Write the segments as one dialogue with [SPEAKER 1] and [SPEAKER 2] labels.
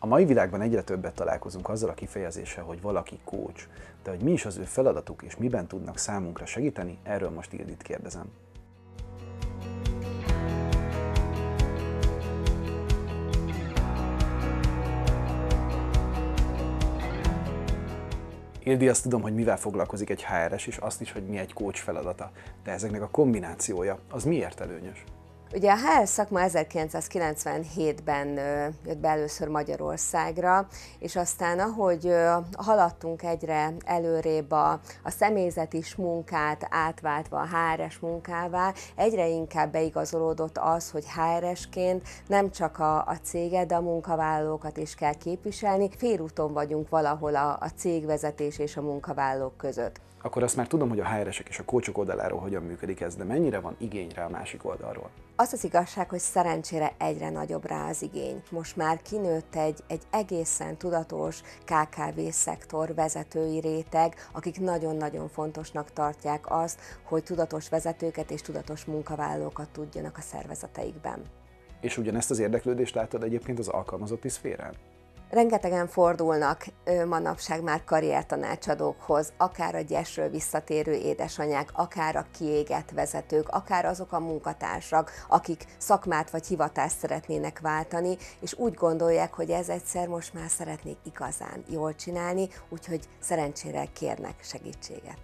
[SPEAKER 1] mai világban egyre többet találkozunk azzal a kifejezéssel, hogy valaki coach, de hogy mi is az ő feladatuk és miben tudnak számunkra segíteni, erről most Ildit kérdezem. Ildi, azt tudom, hogy mivel foglalkozik egy HR-es, és azt is, hogy mi egy coach feladata, de ezeknek a kombinációja, az miért előnyös?
[SPEAKER 2] Ugye a HR szakma 1997-ben jött be először Magyarországra, és aztán ahogy haladtunk egyre előrébb a személyzet is munkát átváltva a HR-es munkává, egyre inkább beigazolódott az, hogy HR-esként nem csak a céget, de a munkavállalókat is kell képviselni. Félúton vagyunk valahol a cégvezetés és a munkavállalók között.
[SPEAKER 1] Akkor azt már tudom, hogy a HR-esek és a coachok oldaláról hogyan működik ez, de mennyire van igény rá a másik oldalról?
[SPEAKER 2] Az az igazság, hogy szerencsére egyre nagyobb rá az igény. Most már kinőtt egy egészen tudatos KKV-szektor vezetői réteg, akik nagyon-nagyon fontosnak tartják azt, hogy tudatos vezetőket és tudatos munkavállalókat tudjanak a szervezeteikben.
[SPEAKER 1] És ugyanezt az érdeklődést látod egyébként az alkalmazotti szférán?
[SPEAKER 2] Rengetegen fordulnak manapság már karriertanácsadókhoz, akár a gyesről visszatérő édesanyák, akár a kiégett vezetők, akár azok a munkatársak, akik szakmát vagy hivatást szeretnének váltani, és úgy gondolják, hogy ez egyszer most már szeretnék igazán jól csinálni, úgyhogy szerencsére kérnek segítséget.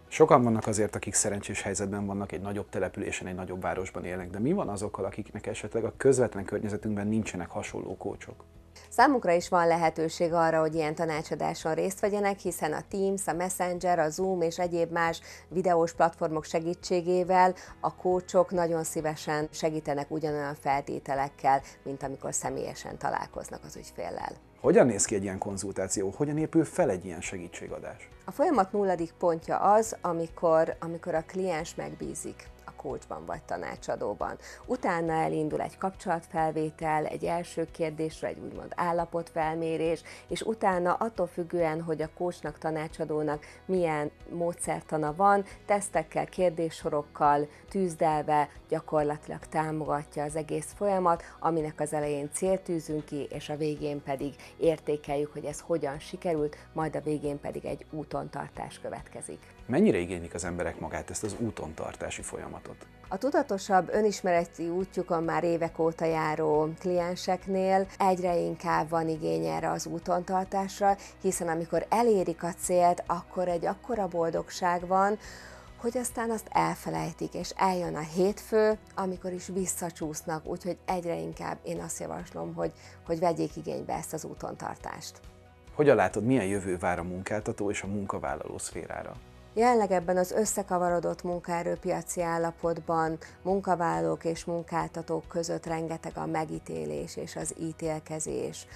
[SPEAKER 1] Sokan vannak azért, akik szerencsés helyzetben vannak, egy nagyobb településen, egy nagyobb városban élnek, de mi van azokkal, akiknek esetleg a közvetlen környezetünkben nincsenek hasonló coachok?
[SPEAKER 2] Számukra is van lehetőség arra, hogy ilyen tanácsadáson részt vegyenek, hiszen a Teams, a Messenger, a Zoom és egyéb más videós platformok segítségével a coachok nagyon szívesen segítenek ugyanolyan feltételekkel, mint amikor személyesen találkoznak az ügyféllel.
[SPEAKER 1] Hogyan néz ki egy ilyen konzultáció? Hogyan épül fel egy ilyen segítségadás?
[SPEAKER 2] A folyamat nulladik pontja az, amikor a kliens megbízik a coachban vagy tanácsadóban. Utána elindul egy kapcsolatfelvétel, egy első kérdésre, egy úgymond állapotfelmérés, és utána attól függően, hogy a coachnak, tanácsadónak milyen módszertana van, tesztekkel, kérdéssorokkal tűzdelve gyakorlatilag támogatja az egész folyamat, aminek az elején célt tűzünk ki, és a végén pedig értékeljük, hogy ez hogyan sikerült, majd a végén pedig egy útontartás következik.
[SPEAKER 1] Mennyire igénylik az emberek magát ezt az útontartási folyamatot?
[SPEAKER 2] A tudatosabb önismereti útjukon már évek óta járó klienseknél egyre inkább van igény erre az útontartásra, hiszen amikor elérik a célt, akkor egy akkora boldogság van, hogy aztán azt elfelejtik, és eljön a hétfő, amikor is visszacsúsznak, úgyhogy egyre inkább én azt javaslom, hogy vegyék igénybe ezt az útontartást.
[SPEAKER 1] Hogyan látod, milyen jövő vár a munkáltató és a munkavállaló szférára?
[SPEAKER 2] Jelenleg ebben az összekavarodott munkaerőpiaci állapotban munkavállalók és munkáltatók között rengeteg a megítélés és az ítélkezés.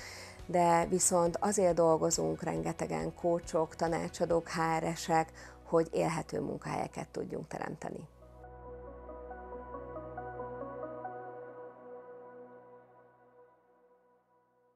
[SPEAKER 2] De viszont azért dolgozunk rengetegen coachok, tanácsadók, HR-esek, hogy élhető munkahelyeket tudjunk teremteni.